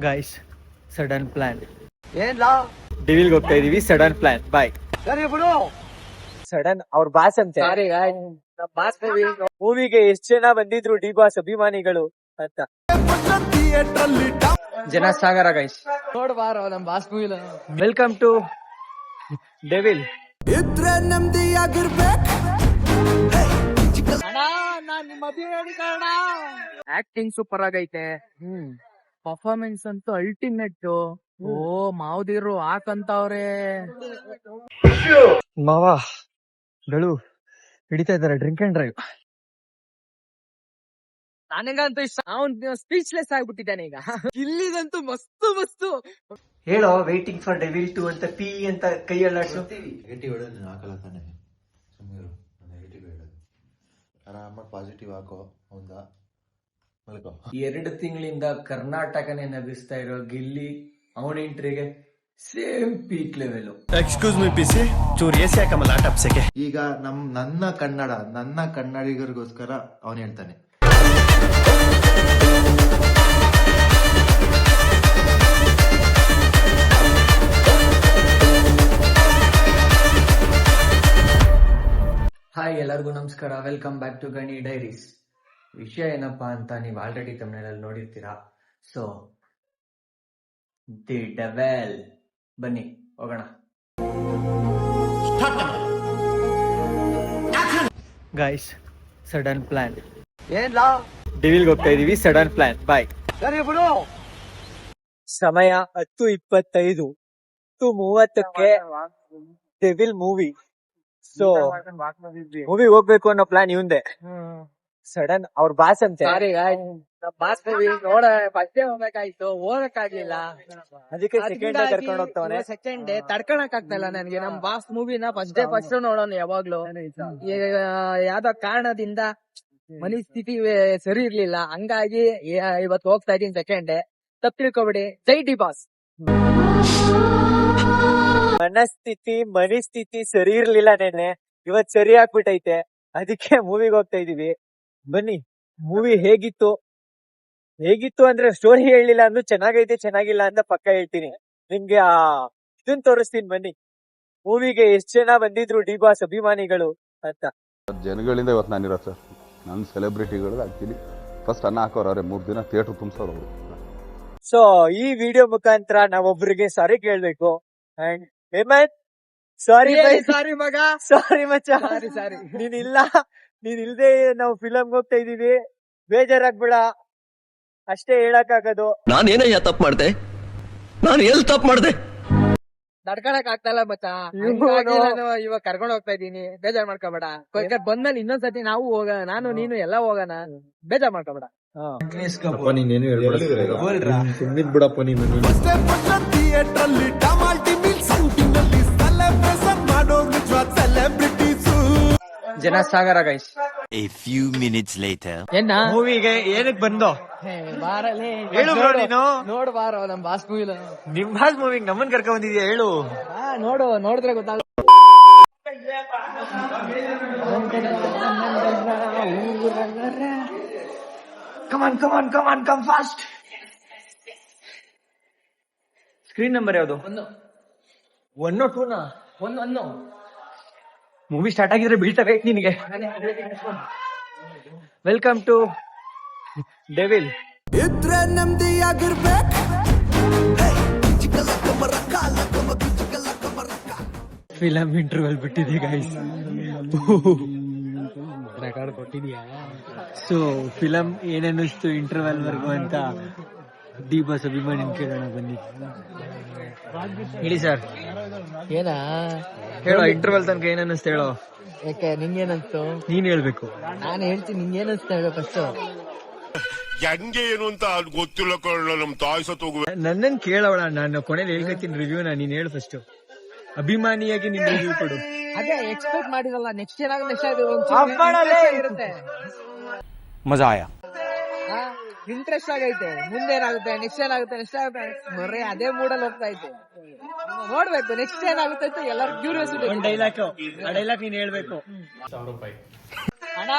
Guys sudden plan ಡಿವಿಲ್ಗೆ ಹೋಗ್ತಾ ಇದೀವಿ. Sudden plan ಬಾಯ್. Sudden ಅವ್ರ ಬಾಸ್ ಅಂತೆ. ಮೂವಿಗೆ ಎಷ್ಟ್ ಜನ ಬಂದಿದ್ರು ಡಿ ಬಾಸ್ ಅಭಿಮಾನಿಗಳು ಅಂತ. ಜನ ಸಾಗರ ಗೈಸ್. ನೋಡ್ಬಾರ ನಮ್ boss movie. Welcome to Devil. ಇದ್ರೆ ನೆಮ್ಮದಿ ಆಗಿರ್ಬೇಕು. ಆಕ್ಟಿಂಗ್ ಸೂಪರ್ ಆಗೈತೆ. ಪರ್ಫಾರ್ಮೆನ್ಸ್ ಅಂತೂ ಅಲ್ಟಿಮೇಟ್. ಓ ಮಾವುದಿರು ಹಾಕಂತವ್ರೆ. ಮಾವಗಳು ಹಿಡಿತಾ ಇದಾರೆ ಡ್ರಿಂಕ್ ಅಂಡ್ ಡ್ರೈವ್. ನನಗಂತೂ ಇಷ್ಟ. ಅವ್ನ್ ಸ್ಪೀಚ್ಲೆಸ್ ಆಗ್ಬಿಟ್ಟಿದ್ದಾನೆ ಈಗ. ಇಲ್ಲಿಗಂತೂ ಮಸ್ತು ಮಸ್ತು. ಹೇಳೋ ವೇಟಿಂಗ್ ಫಾರ್ ಡೆವಿಲ್ 2 ಅಂತ ಪಿ ಅಂತ ಕೈ ಅಲ್ಲಾಡ್ಸು. ನೆಗೆಟಿವ್ ಹೇಳೋದು ನೀನು ಹಾಕಲ್ಲ ತಾನೆ, ಸುಮ್ಮನೆ ನೆಗೆಟಿವ್ ಹೇಳೋದು. ಆರಾಮಾಗಿ ಪಾಸಿಟಿವ್ ಹಾಕೋ. ಹೌದಾ? ಮಲ್ಕೋ. 2 ತಿಂಗಳಿಂದ ಕರ್ನಾಟಕನೇ ನಗಿಸ್ತಾ ಇರೋ ಗಿಲ್ಲಿ ಅವನ ಎಂಟ್ರಿಗೆ same peak level. Excuse me PC, ಚೂರ್ ಎಸಿ ಹಾಕಮಲ್ಲ ಟಪ್ಸೆಗೆ. ಈಗ ನನ್ನ ಕನ್ನಡಿಗರಿಗೋಸ್ಕರ ಅವನು ಹೇಳ್ತಾನೆ. ಹಾಯ್, ಎಲ್ಲರಿಗೂ ನಮಸ್ಕಾರ. Welcome back to Gani diaries. ವಿಷಯ ಏನಪ್ಪಾ ಅಂತ ನೀವು ಆಲ್ರೆಡಿ ತಮಿಳಲ್ಲಿ ನೋಡಿರ್ತೀರಾ. ಸೊ ದಿ ಡೆವಿಲ್, ಬನ್ನಿ ಹೋಗೋಣ. Guys sudden plan. ಡಿವಿಲ್ಗೆ ಹೋಗ್ತಾ ಇದೀವಿ. ಸಡನ್ ಪ್ಲಾನ್ ಬಾಯ್. ಸಮಯ 10:25, 10:30ಕ್ಕೆ ಡೆವಿಲ್ ಮೂವಿ. ಸೊ ಮೂವಿ ಹೋಗ್ಬೇಕು ಅನ್ನೋ ಪ್ಲಾನ್ ಇವಂದೆ. ಸಡನ್ ಅವ್ರ ಬಾಸ್ ಅಂತೆ. ಬಾಸ್ ಮೂವಿ ನೋಡ ಫಸ್ಟ್ ಹೋಗ್ಬೇಕಾಯ್ತು, ಹೋಗಕ್ಕಾಗ್ಲಿಲ್ಲ. ಅದಕ್ಕೆ ಸೆಕೆಂಡ್ ಕರ್ಕೊಂಡು ಹೋಗ್ತಾವನೆ. ಸೆಕೆಂಡ್ ಡೇ ತಡ್ಕೊಳಕ್ ಆಗ್ತಾ ಇಲ್ಲ ನನ್ಗೆ. ನಮ್ ಬಾಸ್ ಮೂವಿನ ಫಸ್ಟ್ ನೋಡೋಣ ಯಾವಾಗ್ಲೂ. ಯಾವ್ದೋ ಕಾರಣದಿಂದ ಮನಿ ಸ್ಥಿತಿ ಸರಿ ಇರ್ಲಿಲ್ಲ, ಹಂಗಾಗಿ ಇವತ್ತು ಹೋಗ್ತಾ ಇದೀನಿ ಸೆಕೆಂಡ್ ಡೇ. ತಪ್ಪು ತಿಳ್ಕೊಬೇಡಿ. ಜೈ ಡಿ ಬಾಸ್. ಮನಸ್ಥಿತಿ ಸರಿ ಇರ್ಲಿಲ್ಲ ನೆನ್ನೆ, ಇವತ್ ಸರಿ ಆಗ್ಬಿಟ್ಟೈತೆ. ಅದಕ್ಕೆ ಮೂವಿಗೆ ಹೋಗ್ತಾ ಇದೀವಿ. ಬನ್ನಿ, ಮೂವಿ ಹೇಗಿತ್ತು ಅಂದ್ರೆ ಸ್ಟೋರಿ ಹೇಳಿಲ್ಲ ಅಂದ್ರೂ ಚೆನ್ನಾಗೈತೆ ಚೆನ್ನಾಗಿಲ್ಲ ಅಂತ ಪಕ್ಕ ಹೇಳ್ತೀನಿ ನಿಮ್ಗೆ. ಇದನ್ ತೋರಿಸ್ತೀನಿ ಬನ್ನಿ. ಮೂವಿಗೆ ಎಷ್ಟ್ ಜನ ಬಂದಿದ್ರು ಡಿ ಬಾಸ್ ಅಭಿಮಾನಿಗಳು ಅಂತ. ಜನಗಳಿಂದ ಇವತ್ತು ನಾನಿರೋ ಸರ್. ನನ್ನ ಸೆಲೆಬ್ರಿಟಿಗಳು ಆಕ್ಚುಲಿ ಫಸ್ಟ್ ಅನ್ನ ಹಾಕೋರು ಅವ್ರೆ. 3 ದಿನ ಥಿಯೇಟರ್ ತುಂಬಿಸೋರು ಅವರು. ಸೊ ಈ ವಿಡಿಯೋ ಮುಖಾಂತರ ನಾವೊಬ್ರಿಗೆ ಸಾರಿ ಕೇಳ್ಬೇಕು. ಅಂಡ್ ಹೇಮಂತ್, ಸಾರಿ ಮಗ, ಸಾರಿ ಮಚ್ಚ, ಸಾರಿ. ನೀನ್ ಇಲ್ದೆ ನಾವು ಫಿಲಮ್ ಹೋಗ್ತಾ ಇದೀವಿ, ಬೇಜಾರಾಗ್ಬೇಡ ಅಷ್ಟೇ ಹೇಳಕ್ಕಾಗೋದು. ನಾನೇನಯ್ಯ ತಪ್ಪು ಮಾಡ್ದೆ? ನಾನು ಎಲ್ಲಿ ತಪ್ಪು ಮಾಡ್ದೆ? ನಡ್ಕೊಳಕ್ ಆಗ್ತಾ ಇಲ್ಲ ಮಚ್ಚ. ಇವಾಗ ಕರ್ಕೊಂಡ್ ಹೋಗ್ತಾ ಇದೀನಿ, ಬೇಜಾರ್ ಮಾಡ್ಕೋಬೇಡ. ಬಂದ್ಮೇಲೆ ಇನ್ನೊಂದ್ಸತಿ ನಾವು ಹೋಗೋಣ, ನಾನು ನೀನು ಎಲ್ಲ ಹೋಗೋಣ, ಬೇಜಾರ್ ಮಾಡ್ಕೋಬೇಡ. ನೀನೇನು ಬಿಡಪ್ಪ. ಥಿಯೇಟರ್ ಅಲ್ಲಿ ಟಮಾಟಿ ಮಿಲ್ ಸೌಟಿನಲ್ಲಿ ಸೆಲೆಬ್ರೇಷನ್ ಮಾಡೋ ನಿಜವಾದ ಸೆಲೆಬ್ರಿಟೀಸ್. ಜನ ಸಾಗರ guys. A few minutes later. ಏನ ಮೂವಿಗೆ ಏನಕ್ ಬಂದೋ ಬಾರಲೇ ಹೇಳು ಬ್ರೋ. ನೀನು ನೋಡ್ಬಾರ ನಮ್ ಬಾಸ್ ಮೂವಿ. ನಿಮ್ ಬಾಸ್ ಮೂವಿಗೆ ನಮ್ಮನ್ ಕರ್ಕೊಂಡ್ ಬಂದಿದ್ಯಾ ಹೇಳು. ನೋಡಿದ್ರೆ ಗೊತ್ತಾಗ. Come fast. ಸ್ಕ್ರೀನ್ ನಂಬರ್ ಯಾವ್ದು? 1 or 2 ಒಂದು ಮೂವಿ ಸ್ಟಾರ್ಟ್ ಆಗಿದ್ರೆ ಬೀಳ್ತವೆ ನಿನಗೆ. Welcome to Devil. ಇದ್ರೆ ನೆಮ್ಮದಿ ಆಗಿರ್ಬೇಕು. ಫಿಲಮ್ ಇಂಟರ್ವಲ್ ಬಿಟ್ಟಿದೆ ಗೈಸ್. ರೆಕಾರ್ಡ್ ಕೊಟ್ಟಿದ್ಯಾ? ಸೊ ಫಿಲಮ್ ಏನನ್ನಿಸ್ತು ಇಂಟರ್ವಲ್ ವರ್ಗು ಅಂತ ಡಿ ಬಾಸ್ ಅಭಿಮಾನಿ ಕೇಳೋಣ ಬನ್ನಿ. ಹೇಳಿ ಸರ್. ಏನ ಹೇಳೋ, ಇಂಟರ್ವಲ್ ತನಕ ಏನನ್ನಿಸ್ತು ಹೇಳೋ. ಯಾಕೆ ನಿಂಗೇನಂತು? ನೀನ್ ಹೇಳ್ಬೇಕು. ನಾನು ಹೇಳ್ತೀನಿ, ನಿಂಗೇನನ್ಸ್ತಾ ಹೇಳೋ ಫಸ್ಟ್. ಹೆಂಗೆ ಏನು ಅಂತ ಗೊತ್ತಿಲ್ಲ ಕಳ್ಳ. ನಮ್ ತಾಯಿ ಸತ್ತೋಗುವ. ನನ್ನನ್ ಕೇಳೋಣ, ನಾನು ಕೊನೆಯಲ್ಲಿ ಹೇಳ್ಕೊತೀನಿ ರಿವ್ಯೂನ. ನೀನ್ ಹೇಳು ಫಸ್ಟ್. ಅಭಿಮಾನಿಯಾಗಿ ನಿನ್ ರಿವ್ಯೂ ಕೊಡು. ಅದೇ ಎಕ್ಸ್ಪೆಕ್ಟ್ ಮಾಡಿರಲ್ಲ. ನೆಕ್ಸ್ಟ್ ಏನಾಗುತ್ತೆ ಇರುತ್ತೆ. ಮಜಾ ಆಯಾ. ಇಂಟ್ರೆಸ್ಟ್ ಆಗೈತೆ. ಮುಂದೇನಾಗುತ್ತೆ, ನೆಕ್ಸ್ಟ್ ಏನಾಗುತ್ತೆ ಬರೀ ಅದೇ ಮೂಡಲ್ಲಿ ಹೋಗ್ತಾ ಐತೆ. ನೋಡ್ಬೇಕು ನೆಕ್ಸ್ಟ್ ಏನಾಗುತ್ತೆ ಅಂತ ಎಲ್ಲರೂ ಕ್ಯೂರಿಯಾಸಿಟಿ. ಆ ಡೈಲಾಗ್ ನೀನ್ ಹೇಳ್ಬೇಕು. ಅಣ್ಣ,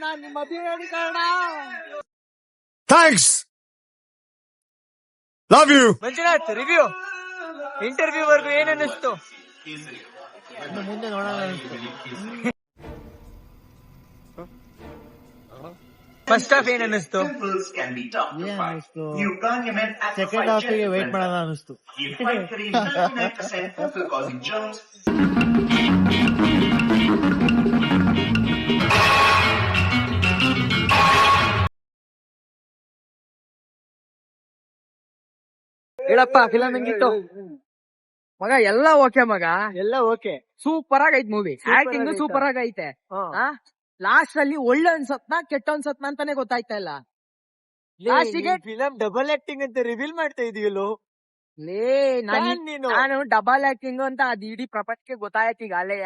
ನಾನ್ ನಿಮ್ಮ ಅಭಿಮಾನಿ ಕಾರಣ. Thanks. Love you. Manjunath, review interview ವರ್ಗು ಏನ್ ಅನ್ನಿಸ್ತು? ಮುಂದೆ ನೋಡೋಣ. ಫಸ್ಟ್ ಹಾಫ್ ಏನ್ ಅನ್ನಿಸ್ತು? ಸೆಕೆಂಡ್ ಹಾಫ್ ಗೆ ವೇಟ್ ಮಾಡೋಣ ಅನಿಸ್ತು. ಹೇಳಪ್ಪ, ಫಿಲಂ ಹೆಂಗಿತ್ತು? ಮಗ ಎಲ್ಲ ಓಕೆ ಮಗ, ಎಲ್ಲ ಓಕೆ, ಸೂಪರ್ ಆಗೈತ್ ಮೂವಿ. ಆಕ್ಟಿಂಗ್ ಸೂಪರ್ ಆಗೈತೆ. ಲಾಸ್ಟ್ ಅಲ್ಲಿ ಒಳ್ಳೆ ಅನ್ಸತ್ನ ಕೆಟ್ಟ ಅನ್ಸತ್ನ ಅಂತಾನೆ ಗೊತ್ತಾಯ್ತಾ ಇಲ್ಲ. ಲಾಸ್ಟಿಗೆ ಫಿಲಂ ಡಬಲ್ ಆಕ್ಟಿಂಗ್ ಅಂತ ರಿವೀಲ್ ಮಾಡ್ತಾ ಇದೀಯಲ್ಲೋ. ನೀನು ನಾನು ಡಬಲ್ ಆಕ್ಟಿಂಗ್ ಅಂತ ಅದು ಇಡೀ ಪ್ರಪಂಚಕ್ಕೆ ಗೊತ್ತಾಯ್ತು ಈಗ ಅಲೆಯ.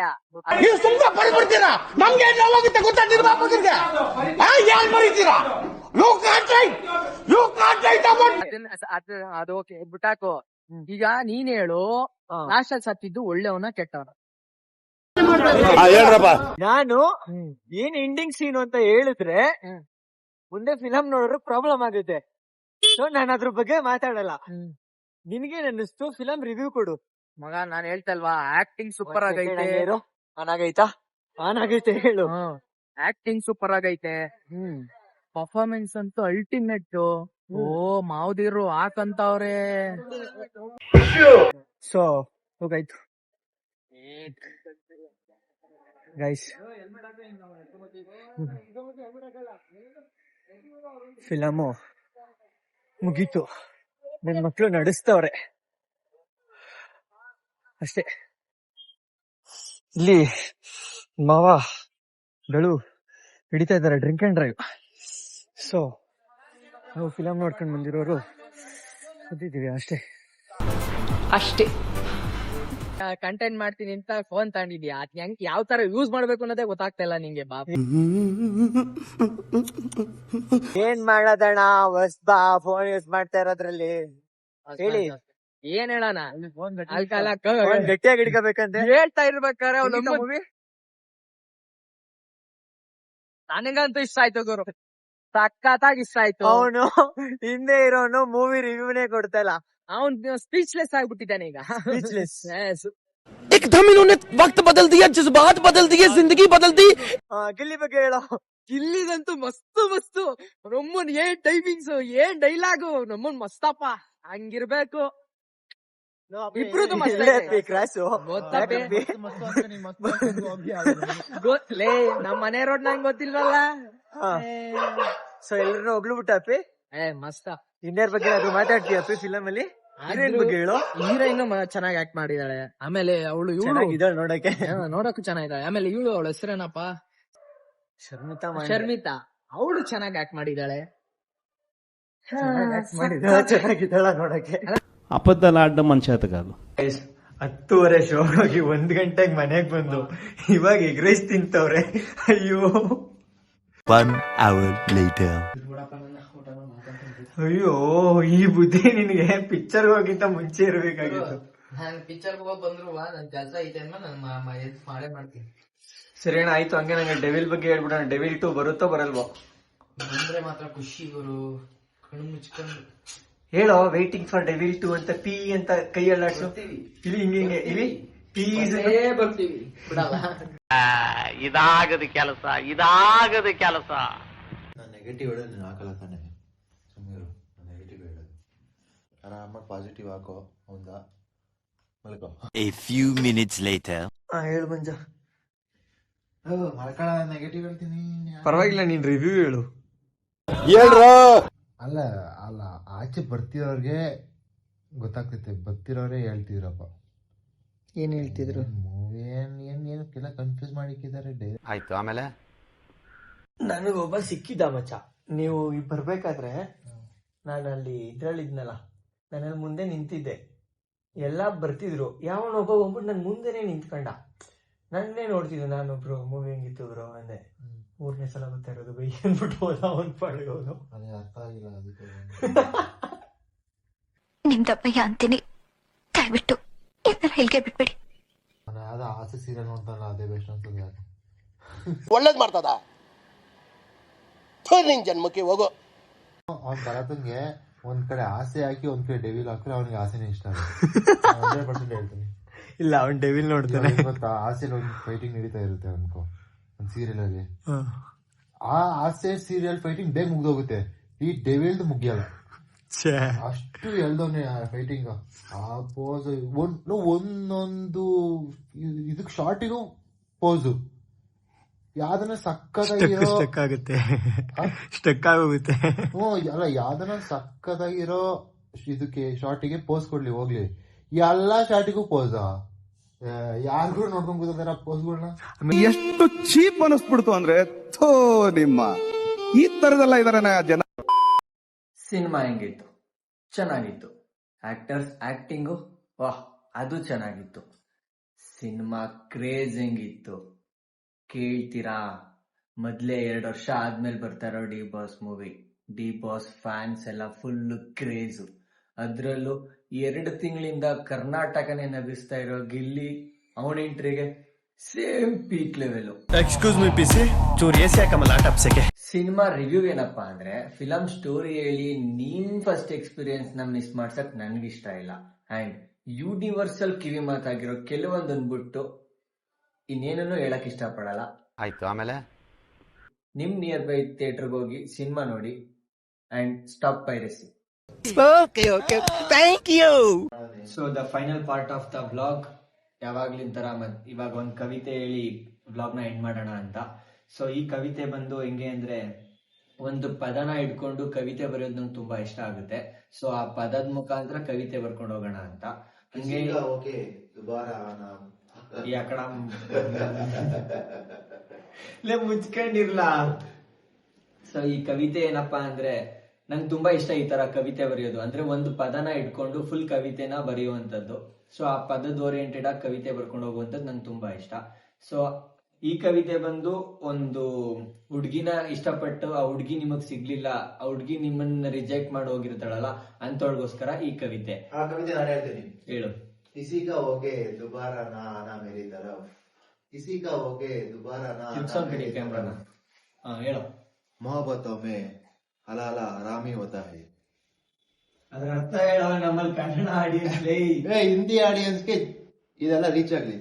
ಅದು ಓಕೆ ಬಿಟ್ಟಾಕು. ಈಗ ನೀನ್ ಹೇಳು, ಲಾಸ್ಟ್ ಅಲ್ಲಿ ಸತ್ತಿದ್ದು ಒಳ್ಳೆಯವನ ಕೆಟ್ಟವನ? ನಾನು ಏನ್ ಎಂಡಿಂಗ್ ಸೀನ್ ಅಂತ ಹೇಳಿದ್ರೆ ಮುಂದೆ ಫಿಲಂ ನೋಡೋರು ಪ್ರಾಬ್ಲಮ್ ಆಗುತ್ತೆ. ಸೊ ನಾನು ಅದ್ರ ಬಗ್ಗೆ ಮಾತಾಡಲ್ಲ. ನಿನ್ಗೇನ್ ಅನ್ನಿಸ್ತು? ಫಿಲಂ ರಿವ್ಯೂ ಕೊಡು ಮಗ. ನಾನ್ ಹೇಳ್ತಲ್ವಾ, ಆಕ್ಟಿಂಗ್ ಸೂಪರ್ ಆಗೈತೆ. ಆನ್ ಆಗೈತೆ ಹೇಳು. ಆಕ್ಟಿಂಗ್ ಸೂಪರ್ ಆಗೈತೆ. ಪರ್ಫಾರ್ಮೆನ್ಸ್ ಅಂತೂ ಅಲ್ಟಿಮೇಟ್. ಓ ಮಾವುದಿರು ಹಾಕಂತವ್ರೆ. ಸೊ ಹೋಗಾಯ್ತು ಗೈಸ್, ಫಿಲಮು ಮುಗೀತು. ನನ್ ಮಕ್ಳು ನಡೆಸ್ತವ್ರೆ ಅಷ್ಟೇ. ಇಲ್ಲಿ ಮಾವಗಳು ಹಿಡಿತಾ ಇದಾರೆ ಡ್ರಿಂಕ್ ಅಂಡ್ ಡ್ರೈವ್. ಸೊ ನಾವು ಫಿಲಂ ನೋಡ್ಕೊಂಡ್ ಬಂದಿರೋರು ಕೂತಿದೀವಿ ಅಷ್ಟೇ. ಕಂಟೆಂಟ್ ಮಾಡ್ತೀನಿ ಅಂತ ಫೋನ್ ತಗೊಂಡಿದ್ಯಾ? ಅದ್ ಹೆಂಗ್ ಯಾವ ತರ ಯೂಸ್ ಮಾಡ್ಬೇಕು ಅನ್ನೋದೇ ಗೊತ್ತಾಗ್ತಾ ಇಲ್ಲ ನಿಂಗೆ. ಬಾಬು ಏನ್ ಮಾಡೋದಣ್ಣ, ಬಾ ಫೋನ್ ಯೂಸ್ ಮಾಡ್ತಾ ಇರೋದ್ರಲ್ಲಿ. ಹೇಳಿ ಏನ್ ಹೇಳೋಣ? ಗಟ್ಟಿಯಾಗಿ ಹಿಡ್ಕೋಬೇಕಂತ ಹೇಳ್ತಾ ಇರ್ಬೇಕಾರೆ ಅವ್ನು ಮೂವಿ ನನಗಂತೂ ಇಷ್ಟ ಆಯ್ತು ಗುರು, ಸಖತ್ತಾಗಿ ಇಷ್ಟ ಆಯ್ತು. ಅವನು ಹಿಂದೆ ಇರೋನು ಮೂವಿ ರಿವ್ಯೂನೇ ಕೊಡ್ತಾ ಇಲ್ಲ. ಅವ್ನ್ ಸ್ಪೀಚ್ಲೆಸ್ ಆಗ್ಬಿಟ್ಟಿದ್ದಾನೆ ಈಗ. एकदम इन्होंने वक्त बदल दिया, जज्बात बदल दिए, जिंदगी बदल दी. ಗಿಲ್ಲಿ ಬಗ್ಗೆ ಹೇಳೋ. ಗಿಲ್ಲಿದಂತೂ ಮಸ್ತು ನಮ್ಮನ್ ಏನ್ ಟೈಮಿಂಗ್ಸ್, ಏನ್ ಡೈಲಾಗು, ನಮ್ಮನ್ ಮಸ್ತಪ್ಪ. ಹಂಗಿರ್ಬೇಕು ಇಬ್ರದ್ದು. ಕ್ರಾಸು ಗೊತ್ತಲೇ, ನಮ್ ಮನೆ ರೋಡ್ ನಂಗೆ ಗೊತ್ತಿಲ್ವಲ್ಲ. ಸೊ ಎಲ್ರು ಹೋಗ್ಲು ಬಿಟ್ಟಪ್ಪಿ. ಮಸ್ತ. ಇನ್ನೇರ್ ಬಗ್ಗೆ ಅದು ಮಾತಾಡ್ತೀಯಪ್ಪಿ ಫಿಲಂ ಅಲ್ಲಿ? ಹೀರೋಯಿನ್ ಬಗ್ಗೆ ಹೇಳು. ಹೀರೋಯಿನ್ ಚೆನ್ನಾಗಿ ಆಕ್ಟ್ ಮಾಡಿದಾಳೆ. ಆಮೇಲೆ ಅವಳು ಚೆನ್ನಾಗಿದ್ದಾಳೆ ನೋಡಕ್ಕೆ, ನೋಡಕ್ಕೂ ಚೆನ್ನಾಗಿದ್ದಾಳೆ. ಆಮೇಲೆ ಇವಳು, ಅವಳ ಹೆಸರೇನಪ್ಪ? ಶರ್ಮಿತಾ. ಅವಳು ಚೆನ್ನಾಗಿ ಆಕ್ಟ್ ಮಾಡಿದಾಳೆ. ಚೆನ್ನಾಗಿದ್ದಾಳ ನೋಡಕ್ಕೆ. అబద్ధాలు మనిషి కాదు. 10:30 ಶೋ ಹೋಗಿ 1 ಗಂಟೆಗೆ ಮನೆಗ್ ಬಂದು ಇವಾಗ ಎಗ್ ರೈಸ್ ತಿಂತವ್ರೆ. ಅಯ್ಯೋ. 1 hour later. ಅಯ್ಯೋ, ಈ ಬುದ್ಧಿ ನಿನ್ಗೆ ಪಿಕ್ಚರ್ ಹೋಗಿಂತ ಮುಂಚೆ ಇರ್ಬೇಕಾಗಿತ್ತು. ನಾನು ಪಿಕ್ಚರ್ ಹೋಗಿ ಬಂದ್ರು ನನ್ ಕೆಲಸ ಐತೆ ನಾನು ಮಾಡೇ ಮಾಡ್ತೀನಿ. ಸರಿ ಅಣ್ಣ, ಆಯ್ತು. ಹಂಗೆ ನಂಗೆ ಡೆವಿಲ್ ಬಗ್ಗೆ ಹೇಳ್ಬಿಡೋಣ. ಡೆವಿಲ್ 2 ಬರುತ್ತೋ ಬರಲ್ವೋ? ಬಂದ್ರೆ ಮಾತ್ರ ಖುಷಿ ಗುರು. ಕಣ್ಣು ಮುಚ್ಕೊಂಡು ಹೇಳೋ, ವೈಟಿಂಗ್ ಫಾರ್ ಡೆವಿಲ್ 2 ಅಂತ ಪಿ ಅಂತ ಕೈ ಅಲ್ಲಾಡ್ತೀವಿ. ಇಲ್ಲಿ ಹಿಂಗೆ ಇಲ್ಲಿ ಪಿ ಬರ್ತೀವಿ ಬಿಡಲ್ಲ. ಇದಾಗದ ಕೆಲಸ. ನಾನು ನೆಗೆಟಿವ್ ಹೇಳೋದು ನೀನು ಹಾಕಲ್ಲ ತಾನೆ, ಸುಮ್ಮೀರು. ನಾನು ನೆಗೆಟಿವ್ ಹೇಳೋದು ಆರಾಮಾಗಿ ಪಾಸಿಟಿವ್ ಹಾಕೋ. ಹೌದಾ? ಮಲ್ಕೋ. A few minutes later. ಹೇಳು ಮಂಜ. ಮಲ್ಕಳ. ನೆಗೆಟಿವ್ ಹೇಳ್ತೀನಿ. ಪರವಾಗಿಲ್ಲ, ನೀನ್ ರಿವ್ಯೂ ಹೇಳು. ಅಲ್ಲ ಅಲ್ಲ, ಆಚೆ ಬರ್ತಿರೋರ್ಗೆ ಗೊತ್ತಾಗ್ತೈತೆ, ಬರ್ತಿರೋರೇ ಹೇಳ್ತಿದ್ರಪ್ಪ. ಏನ್ ಹೇಳ್ತಿದ್ರು? ಮೂವಿ ಏನಕ್ಕೆಲ್ಲ ಕನ್ಫ್ಯೂಸ್ ಮಾಡಿಕ್ಕಿದ್ದಾರೆ. ಆಯ್ತು. ಆಮೇಲೆ ನನಗೊಬ್ಬ ಸಿಕ್ಕಿದ್ದ ಮಚ್ಚ. ನೀವು ಬರ್ಬೇಕಾದ್ರೆ ನಾನು ಅಲ್ಲಿ ಇದ್ರಲ್ಲಿದ್ನಲ್ಲ, ನಾನಲ್ಲಿ ಮುಂದೆ ನಿಂತಿದ್ದೆ. ಎಲ್ಲಾ ಬರ್ತಿದ್ರು. ಯಾವನೊಬ್ಬ ಹೋಗ್ಬಿಟ್ಟು ನನ್ ಮುಂದೆನೆ ನಿಂತ್ಕೊಂಡ. ನನ್ನೇ ನೋಡ್ತಿದ್ದೆ. ನಾನೊಬ್ರು ಮೂವಿ ಹೆಂಗಿತ್ತು ಬ್ರೋ ಅಂದೆ. 3ನೇ ಸಲ ಬರ್ತಾ ಇರೋದು ಬೈ ಅಂದ್ಬಿಟ್ಟು ಹೋದ ಅವನ್ ಪಾಡ್ಗೋದು. ಅದೇ ಅರ್ಥ ಆಗಿಲ್ಲ ಅದಕ್ಕೆ. ನಿಮ್ದಪ್ಪಯ್ಯ ಅಂತೀನಿ, ದಯವಿಟ್ಟು ಇದನ್ನ ಹೇಳಿಕೆ ಬಿಟ್ಬಿಡಿ. ನಾನು ಯಾವ್ದೋ ಆಸೆ ಸೀರಿಯಲ್ ನೋಡ್ತಾನಲ್ಲ, ಅದೇ ಬೆಸ್ಟ್ ಅನ್ಸೋದು. ಯಾಕೆ ಒಳ್ಳೇದ್ ಮಾಡ್ತದ ನಿನ್ ಜನ್ಮಕ್ಕೆ ಹೋಗೋ. ಅವ್ನ್ ಬರತ್ತಂಗೆ ಒಂದ್ ಕಡೆ ಆಸೆ ಹಾಕಿ ಒಂದ್ ಕಡೆ ಡೆವಿಲ್ ಹಾಕಿದ್ರೆ ಅವನಿಗೆ ಆಸೆನೇ ಇಷ್ಟ ಆಗುತ್ತೆ 100% ಹೇಳ್ತೀನಿ. ಇಲ್ಲ ಅವ್ನ್ ಡೆವಿಲ್ ನೋಡ್ತಾನೆ. ಇವತ್ತು ಆಸೆಲಿ ಒಂದು ಫೈಟಿಂಗ್ ನಡೀತಾ ಇರುತ್ತೆ ಅನ್ಕೋ ಒಂದ್ ಸೀರಿಯಲ್ ಅಲ್ಲಿ, ಆ ಆಸೆ ಸೀರಿಯಲ್ ಫೈಟಿಂಗ್ ಬೇಗ ಮುಗ್ದೋಗುತ್ತೆ, ಈ ಡೆವಿಲ್ದು ಮುಗಿಯಲ್ಲ. ಅಷ್ಟು ಎಳ್ದವನೇ ಫೈಟಿಂಗ್, ಆ ಪೋಸ್ ಒಂದೊಂದು ಇದಕ್ ಶಾರ್ಟಿಗೂ ಪೋಸು ಯಾವ್ದನ್ನ ಸಕ್ಕದಾಗಿರೋ ಸ್ಟಕ್ ಆಗೋಗುತ್ತೆ. ಅಲ್ಲ ಯಾವ್ದನ್ನ ಸಕ್ಕದಾಗಿರೋ ಇದಕ್ಕೆ ಶಾರ್ಟಿಗೆ ಪೋಸ್ ಕೊಡ್ಲಿ ಹೋಗ್ಲಿ, ಎಲ್ಲಾ ಶಾರ್ಟಿಗೂ ಪೋಸ, ಯಾರು ನೋಡ್ಕೊಂಡ್ ಕೂತಾರ ಪೋಸ್ಗಳನ್ನ. ಎಷ್ಟು ಚೀಪ್ ಅನಿಸ್ಬಿಡ್ತು ಅಂದ್ರೆ ಥೋ ನಿಮ್ಮ ಈ ತರದೆಲ್ಲ ಇದಾರೆ ಜನ. ಸಿನಿಮಾ ಹೆಂಗಿತ್ತು? ಚೆನ್ನಾಗಿತ್ತು. ಆಕ್ಟರ್ಸ್ ಆಕ್ಟಿಂಗು ವಾಹ್ ಅದು ಚೆನ್ನಾಗಿತ್ತು. ಸಿನಿಮಾ ಕ್ರೇಜ್ ಹೆಂಗಿತ್ತು ಕೇಳ್ತೀರಾ? ಮೊದ್ಲೇ 2 ವರ್ಷ ಆದ್ಮೇಲೆ ಬರ್ತಾ ಇರೋ D boss movie, D boss fans ಎಲ್ಲ ಫುಲ್ ಕ್ರೇಜು. ಅದ್ರಲ್ಲೂ 2 ತಿಂಗಳಿಂದ ಕರ್ನಾಟಕನೇ ನಗಿಸ್ತಾ ಇರೋ ಗಿಲ್ಲಿ, ಅವನ ಎಂಟ್ರಿಗೆ same peak level. Excuse me PC, ಚೂರ್ ಎಸಿ ಹಾಕಮಲ್ಲ ಟಪ್ಸಕ್ಕೆ. ಸಿನಿಮಾ ರಿವ್ಯೂ ಏನಪ್ಪಾ ಅಂದ್ರೆ, ಫಿಲಂ ಸ್ಟೋರಿ ಹೇಳಿ ನೀನ್ ಫಸ್ಟ್ ಎಕ್ಸ್ಪೀರಿಯನ್ಸ್ ನ ಮಿಸ್ ಮಾಡ್ಸಕ್ ನನ್ಗಿಷ್ಟ ಇಲ್ಲ. ಅಂಡ್ ಯೂನಿವರ್ಸಲ್ ಕಿವಿ ಮಾತಾಗಿರೋ ಕೆಲವೊಂದನ್ ಬಿಟ್ಟು ಇನ್ನೇನೂ ಹೇಳಕ್ ಇಷ್ಟ ಪಡಲ್ಲ. ಆಯ್ತು, ಆಮೇಲೆ ನಿಮ್ ನಿಯರ್ ಬೈ ಥಿಯೇಟರ್ಗೆ ಹೋಗಿ ಸಿನಿಮಾ ನೋಡಿ and stop piracy. So the final part of the blog ಯಾವಾಗ್ಲಿನ ತರ ಇವಾಗ ಒಂದ್ ಕವಿತೆ ಹೇಳಿ ಬ್ಲಾಗ್ ನ ಎಂಡ್ ಮಾಡೋಣ ಅಂತ. ಸೊ ಈ ಕವಿತೆ ಬಂದು ಹೆಂಗೆ ಅಂದ್ರೆ, ಒಂದು ಪದನ ಇಟ್ಕೊಂಡು ಕವಿತೆ ಬರೆಯೋದು ನಂಗೆ ತುಂಬಾ ಇಷ್ಟ ಆಗುತ್ತೆ. ಸೊ ಆ ಪದದ ಮುಖಾಂತರ ಕವಿತೆ ಬರ್ಕೊಂಡು ಹೋಗೋಣ ಅಂತ. ಹಂಗೆ ಯಾಕಡ ಮುಚ್ಕೊಂಡಿರ್ಲಾ. ಸೊ ಈ ಕವಿತೆ ಏನಪ್ಪಾ ಅಂದ್ರೆ, ನಂಗೆ ತುಂಬಾ ಇಷ್ಟ ಈ ತರ ಕವಿತೆ ಬರೆಯೋದು. ಅಂದ್ರೆ ಒಂದು ಪದನ ಇಟ್ಕೊಂಡು ಫುಲ್ ಕವಿತೆನ ಬರೆಯುವಂತದ್ದು. ಸೊ ಆ ಪದದ ಓರಿಯೆಂಟೆಡ್ ಆಗಿ ಕವಿತೆ ಬರ್ಕೊಂಡು ಹೋಗುವಂತದ್ದು ನಂಗೆ ತುಂಬಾ ಇಷ್ಟ. ಸೊ ಈ ಕವಿತೆ ಬಂದು, ಒಂದು ಹುಡ್ಗಿನ ಇಷ್ಟಪಟ್ಟು ಆ ಹುಡ್ಗಿ ನಿಮಗ್ ಸಿಗ್ಲಿಲ್ಲ, ಆ ಹುಡ್ಗಿ ನಿಮ್ಮನ್ನ ರಿಜೆಕ್ಟ್ ಮಾಡಿ ಹೋಗಿರ್ತಾಳಲ್ಲ ಅಂತವ್ರಿಗೋಸ್ಕರ ಈ ಕವಿತೆ. ಆ ಕವಿತೆ ನಾನು ಹೇಳ್ತೀನಿ, ಹೇಳು. किसी का होके दोबारा ना आना मेरी तरफ, किसी का होके दोबारा ना आना मेरी ಕ್ಯಾಮ್ರಾನ ಹೇಳು. मोहब्बतों में हलाला हरामी होता है. ಅದ್ರ ಅರ್ಥ ಹೇಳೋ, ನಮ್ಮಲ್ಲಿ ಕನ್ನಡ ಆಡಿಯನ್ಸ್, ಹಿಂದಿ ಆಡಿಯನ್ಸ್ಗೆ ಇದೆಲ್ಲ ರೀಚ್ ಆಗ್ಲಿ.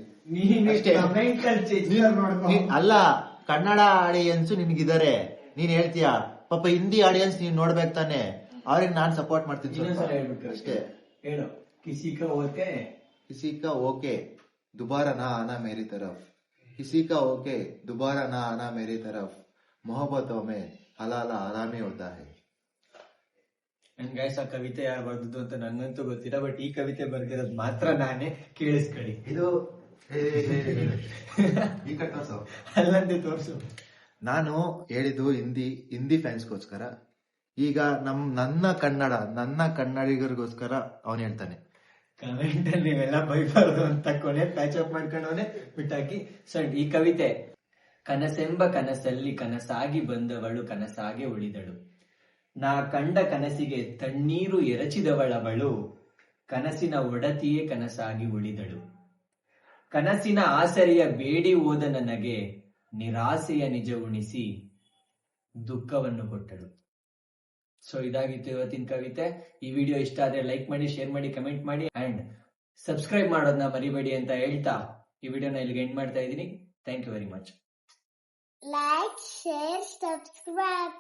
ಅಲ್ಲ, ಕನ್ನಡ ಆಡಿಯನ್ಸ್ ನಿನ್ಗಿದಾರೆ, ನೀನ್ ಹೇಳ್ತೀಯಾ ಪಾಪ ಹಿಂದಿ ಆಡಿಯನ್ಸ್ ನೀನ್ ನೋಡ್ಬೇಕು ತಾನೆ, ಅವ್ರಿಗೆ ನಾನ್ ಸಪೋರ್ಟ್ ಮಾಡ್ತೀನಿ ಅಷ್ಟೇ. ಹೇಳು. किसी का ओके दोबारा ना आना मेरी तरफ, किसी का ओके दोबारा ना आना मेरी तरफ, मोहब्बतों में हलाला हरामी होता है. ನನ್ ಗೈಸ್ ಆ ಕವಿತೆ ಯಾರು ಬರ್ದಿದ್ದು ಅಂತ ನನ್ನಂತೂ ಗೊತ್ತಿಲ್ಲ, ಬಟ್ ಈ ಕವಿತೆ ಬರ್ದಿರೋದು ಮಾತ್ರ ನಾನೇ, ಕೇಳಿಸ್ಕೊಳ್ಳಿ. ಇದು ಅಲ್ಲಂತೆ ತೋರ್ಸು. ನಾನು ಹೇಳಿದ್ದು ಹಿಂದಿ ಫ್ಯಾನ್ಸ್ಗೋಸ್ಕರ. ಈಗ ನನ್ನ ಕನ್ನಡಿಗರಿಗೋಸ್ಕರ ಅವನು ಹೇಳ್ತಾನೆ. ಕಮೆಂಟ್ ಅಲ್ಲಿ ನೀವೆಲ್ಲ ಬೈಬಾರ್ದು ಅಂತ ಕೊನೆ ಪ್ಯಾಚ್ ಅಪ್ ಮಾಡ್ಕೊಂಡವನೆ ಬಿಟ್ಟಾಕಿ. ಸೊ ಈ ಕವಿತೆ, ಕನಸೆಂಬ ಕನಸಲ್ಲಿ ಕನಸಾಗಿ ಬಂದವಳು ಕನಸಾಗೆ ಉಳಿದಳು, ನಾ ಕಂಡ ಕನಸಿಗೆ ತಣ್ಣೀರು ಎರಚಿದವಳವಳು, ಕನಸಿನ ಒಡತಿಯೇ ಕನಸಾಗಿ ಉಳಿದಳು, ಕನಸಿನ ಆಸರೆಯ ಬೇಡಿ ಹೋದ ನನಗೆ ನಿರಾಸೆಯ ನಿಜ ಉಣಿಸಿ ದುಃಖವನ್ನು ಕೊಟ್ಟಳು. ಸೊ ಇದಾಗಿತ್ತು ಇವತ್ತಿನ ಕವಿತೆ. ಈ ವಿಡಿಯೋ ಇಷ್ಟ ಆದ್ರೆ ಲೈಕ್ ಮಾಡಿ, ಶೇರ್ ಮಾಡಿ, ಕಮೆಂಟ್ ಮಾಡಿ ಅಂಡ್ ಸಬ್ಸ್ಕ್ರೈಬ್ ಮಾಡೋದನ್ನ ಮರಿಬೇಡಿ ಅಂತ ಹೇಳ್ತಾ ಈ ವಿಡಿಯೋನ ಇಲ್ಲಿಗೆ ಎಂಡ್ ಮಾಡ್ತಾ ಇದ್ದೀನಿ. Thank you very much. Like, share, subscribe.